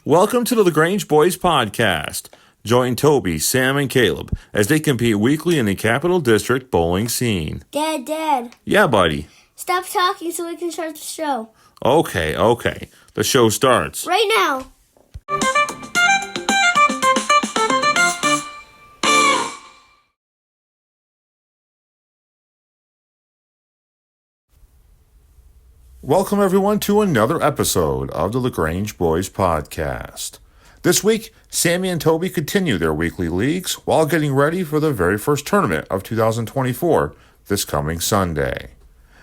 Welcome to the LaGrange Boys Podcast. Join Toby, Sam, and Caleb as they compete weekly in the Capital District bowling scene. Dad. Yeah, buddy. Stop talking so we can start the show. Okay. The show starts right now. Welcome, everyone, to another episode of the LaGrange Boys Podcast. This week, Sammy and Toby continue their weekly leagues while getting ready for the very first tournament of 2024 this coming Sunday.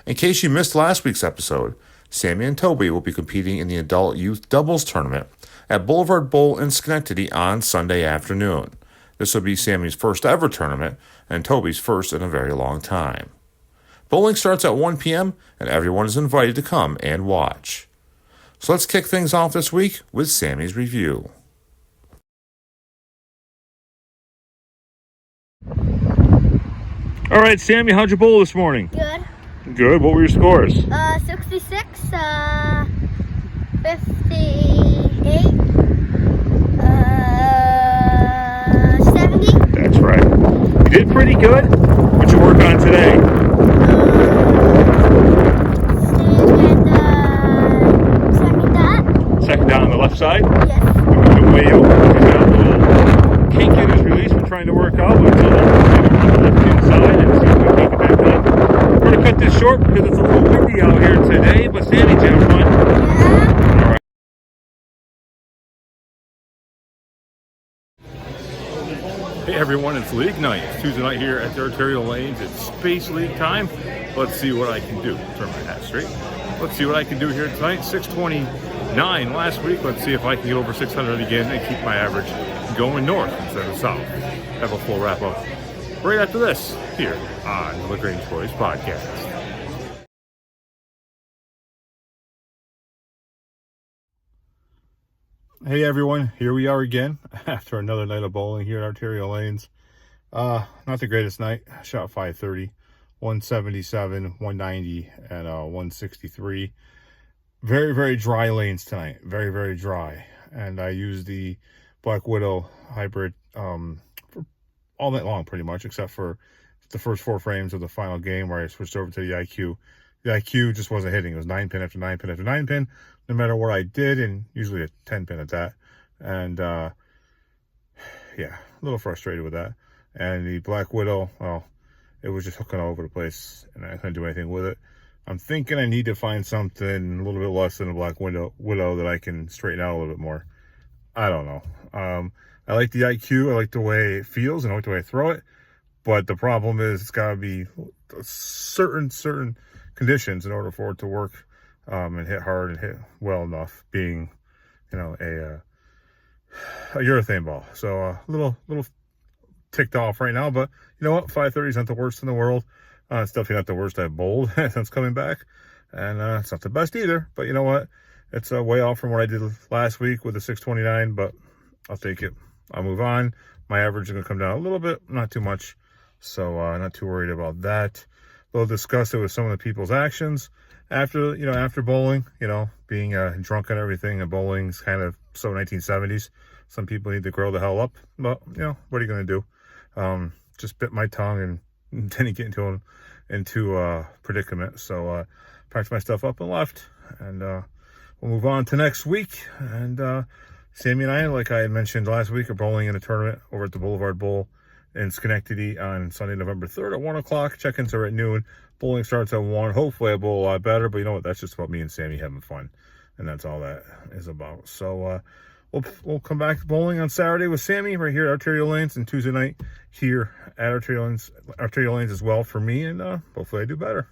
In case you missed last week's episode, Sammy and Toby will be competing in the Adult Youth Doubles Tournament at Boulevard Bowl in Schenectady on Sunday afternoon. This will be Sammy's first ever tournament and Toby's first in a very long time. Bowling starts at 1 p.m. and everyone is invited to come and watch. So let's kick things off this week with Sammy's review. All right, Sammy, how'd you bowl this morning? Good. What were your scores? 66, 58, 70. That's right. You did pretty good. What'd you work on today? Second dot on the left side? Yes. Moving way over. He's got a little kink in his release we're trying to work out. But until on the left-hand side and see if we can take it back down. We're going to cut this short because it's a little windy out here today. But Sammy, did you have fun? Yeah. All right. Hey everyone, it's League Night. It's Tuesday night here at the Arterial Lanes. It's Space League time. Let's see what I can do. Turn my hat straight. Let's see what I can do here tonight. 629 last week. Let's see if I can get over 600 again and keep my average going north instead of south. Have a full wrap up right after this here on the LaGrange Boys Podcast. Hey everyone, here we are again after another night of bowling here at Arterial Lanes. Not the greatest night. Shot 530, 177, 190, and 163. Very, very dry lanes tonight. Very, very dry. And I used the Black Widow hybrid for all night long pretty much, except for the first 4 frames of the final game where I switched over to the IQ. The IQ just wasn't hitting. It was 9 pin after 9 pin after 9 pin, no matter what I did, and usually a 10 pin at that. And yeah, a little frustrated with that. And the Black Widow, well, it was just hooking all over the place, and I couldn't do anything with it. I'm thinking I need to find something a little bit less than a Black Widow that I can straighten out a little bit more. I don't know. I like the IQ. I like the way it feels, and I like the way I throw it. But the problem is it's got to be certain conditions in order for it to work and hit hard and hit well enough, being, you know, a urethane ball. So a little ticked off right now, but you know what? 530 is not the worst in the world. It's definitely not the worst I've bowled since coming back, and it's not the best either. But you know what? It's way off from what I did last week with the 629, but I'll take it. I'll move on. My average is going to come down a little bit, not too much, so not too worried about that. We'll discuss it with some of the people's actions after bowling. You know, being drunk and everything, and bowling's kind of so 1970s. Some people need to grow the hell up, but you know, what are you going to do? Just bit my tongue and didn't get into a predicament. So packed my stuff up and left, and we'll move on to next week. And Sammy and I, like I had mentioned last week, are bowling in a tournament over at the Boulevard Bowl in Schenectady on Sunday, November 3rd at 1 o'clock. Check-ins are at noon. Bowling starts at 1. Hopefully I bowl a lot better, but you know what? That's just about me and Sammy having fun, and that's all that is about. So we'll come back to bowling on Saturday with Sammy right here at Arterial Lanes, and Tuesday night here at Arterial Lanes as well for me, and hopefully I do better.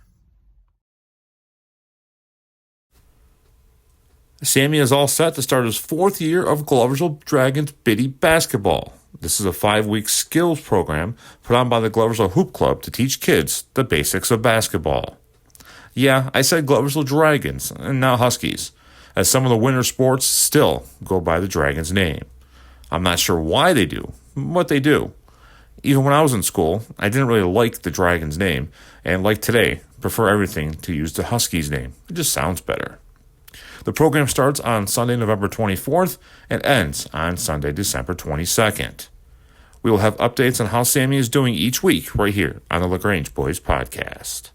Sammy is all set to start his 4th year of Gloversville Dragons Biddy basketball. This is a 5-week skills program put on by the Gloversville Hoop Club to teach kids the basics of basketball. Yeah, I said Gloversville Dragons and not Huskies, as some of the winter sports still go by the Dragons name. I'm not sure why they do, but they do. Even when I was in school, I didn't really like the Dragons name, and like today, prefer everything to use the Huskies name. It just sounds better. The program starts on Sunday, November 24th and ends on Sunday, December 22nd. We will have updates on how Sammy is doing each week right here on the LaGrange Boys Podcast.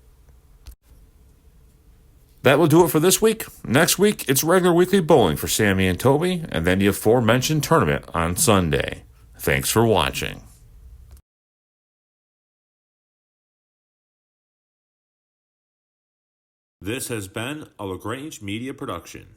That will do it for this week. Next week, it's regular weekly bowling for Sammy and Toby, and then the aforementioned tournament on Sunday. Thanks for watching. This has been a LaGrange Media Production.